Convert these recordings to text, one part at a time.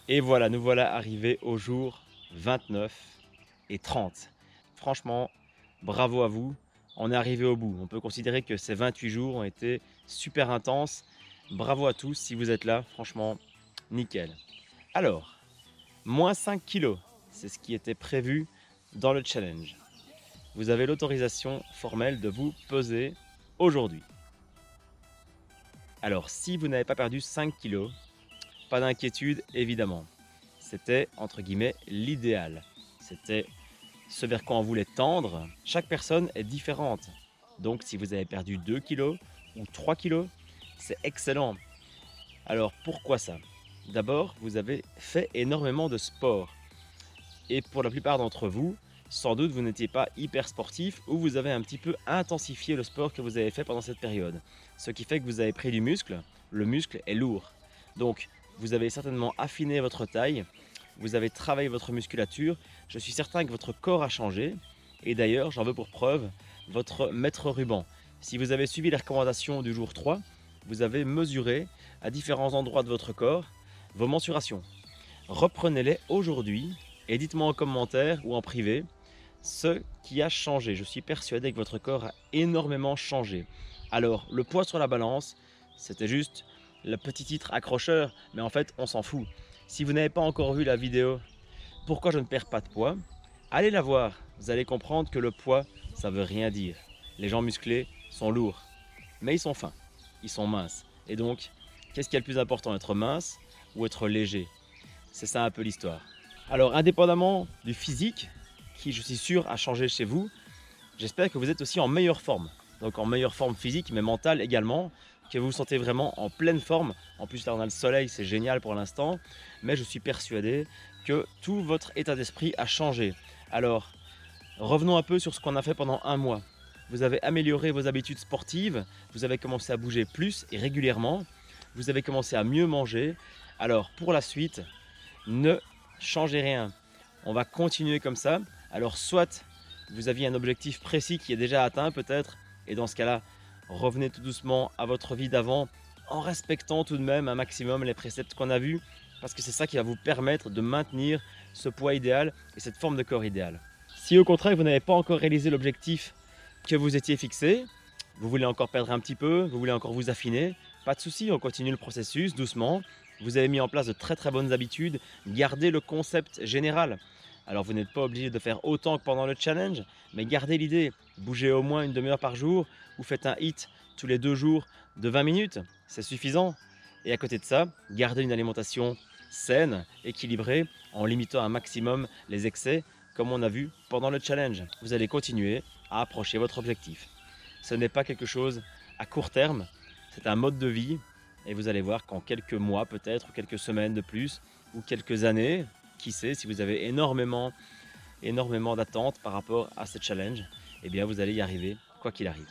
Et voilà, nous voilà arrivés au jour 29 et 30. Franchement, bravo à vous. On est arrivé au bout. On peut considérer que ces 28 jours ont été super intenses. Bravo à tous si vous êtes là. Franchement, nickel. Alors, moins 5 kilos, c'est ce qui était prévu dans le challenge. Vous avez l'autorisation formelle de vous peser aujourd'hui. Alors, si vous n'avez pas perdu 5 kilos, pas d'inquiétude évidemment. C'était entre guillemets l'idéal. C'était ce vers quoi on voulait tendre. Chaque personne est différente. Donc si vous avez perdu 2 kilos ou 3 kilos, c'est excellent. Alors pourquoi ça? D'abord, vous avez fait énormément de sport. Et pour la plupart d'entre vous, sans doute vous n'étiez pas hyper sportif ou vous avez un petit peu intensifié le sport que vous avez fait pendant cette période. Ce qui fait que vous avez pris du muscle. Le muscle est lourd. Donc vous avez certainement affiné votre taille, vous avez travaillé votre musculature. Je suis certain que votre corps a changé. Et d'ailleurs, j'en veux pour preuve votre mètre ruban. Si vous avez suivi les recommandations du jour 3, vous avez mesuré à différents endroits de votre corps vos mensurations. Reprenez-les aujourd'hui et dites-moi en commentaire ou en privé ce qui a changé. Je suis persuadé que votre corps a énormément changé. Alors, le poids sur la balance, c'était juste le petit titre accrocheur, mais en fait, on s'en fout. Si vous n'avez pas encore vu la vidéo pourquoi je ne perds pas de poids, allez la voir. Vous allez comprendre que le poids, ça veut rien dire. Les gens musclés sont lourds, mais ils sont fins, ils sont minces. Et donc, qu'est-ce qui est le plus important, être mince ou être léger? C'est ça un peu l'histoire. Alors, indépendamment du physique, qui je suis sûr a changé chez vous, j'espère que vous êtes aussi en meilleure forme. Donc en meilleure forme physique, mais mentale également, que vous vous sentez vraiment en pleine forme. En plus, là, on a le soleil, c'est génial pour l'instant. Mais je suis persuadé que tout votre état d'esprit a changé. Alors, revenons un peu sur ce qu'on a fait pendant un mois. Vous avez amélioré vos habitudes sportives, vous avez commencé à bouger plus et régulièrement, vous avez commencé à mieux manger. Alors, pour la suite, ne changez rien. On va continuer comme ça. Alors, soit vous aviez un objectif précis qui est déjà atteint peut-être, et dans ce cas-là, revenez tout doucement à votre vie d'avant en respectant tout de même un maximum les préceptes qu'on a vus, parce que c'est ça qui va vous permettre de maintenir ce poids idéal et cette forme de corps idéal. Si au contraire vous n'avez pas encore réalisé l'objectif que vous étiez fixé, vous voulez encore perdre un petit peu, vous voulez encore vous affiner, pas de souci, on continue le processus doucement. Vous avez mis en place de très bonnes habitudes, gardez le concept général. Alors vous n'êtes pas obligé de faire autant que pendant le challenge, mais gardez l'idée, bougez au moins une demi-heure par jour, ou faites un hit tous les 2 jours de 20 minutes, c'est suffisant. Et à côté de ça, gardez une alimentation saine, équilibrée, en limitant un maximum les excès, comme on a vu pendant le challenge. Vous allez continuer à approcher votre objectif. Ce n'est pas quelque chose à court terme, c'est un mode de vie, et vous allez voir qu'en quelques mois peut-être, ou quelques semaines de plus, ou quelques années, qui sait, si vous avez énormément d'attentes par rapport à ce challenge, eh bien vous allez y arriver quoi qu'il arrive.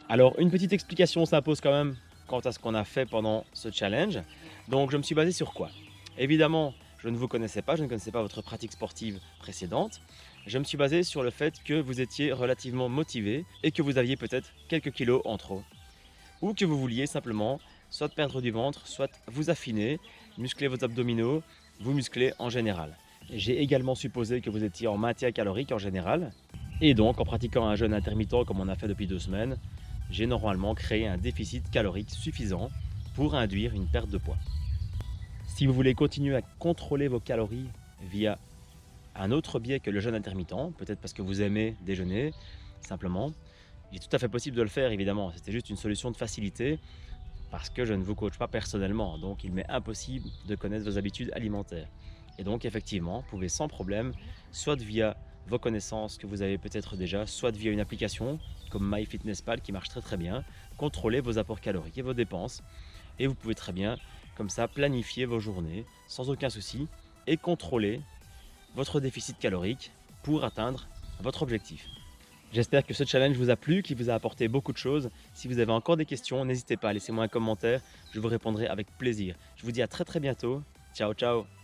Alors une petite explication s'impose quand même quant à ce qu'on a fait pendant ce challenge. Donc je me suis basé sur quoi? Évidemment, je ne vous connaissais pas, je ne connaissais pas votre pratique sportive précédente. Je me suis basé sur le fait que vous étiez relativement motivé et que vous aviez peut-être quelques kilos en trop. Ou que vous vouliez simplement soit perdre du ventre, soit vous affiner, muscler vos abdominaux, vous muscler en général. J'ai également supposé que vous étiez en maintien calorique en général. Et donc, en pratiquant un jeûne intermittent comme on a fait depuis 2 semaines, j'ai normalement créé un déficit calorique suffisant pour induire une perte de poids. Si vous voulez continuer à contrôler vos calories via un autre biais que le jeûne intermittent, peut-être parce que vous aimez déjeuner, simplement, il est tout à fait possible de le faire évidemment. C'était juste une solution de facilité parce que je ne vous coach pas personnellement, donc il m'est impossible de connaître vos habitudes alimentaires. Et donc effectivement, vous pouvez sans problème, soit via vos connaissances que vous avez peut-être déjà, soit via une application comme MyFitnessPal qui marche très bien, contrôler vos apports caloriques et vos dépenses. Et vous pouvez très bien, comme ça, planifier vos journées sans aucun souci et contrôler votre déficit calorique pour atteindre votre objectif. J'espère que ce challenge vous a plu, qu'il vous a apporté beaucoup de choses. Si vous avez encore des questions, n'hésitez pas, laissez-moi un commentaire, je vous répondrai avec plaisir. Je vous dis à très bientôt. Ciao, ciao!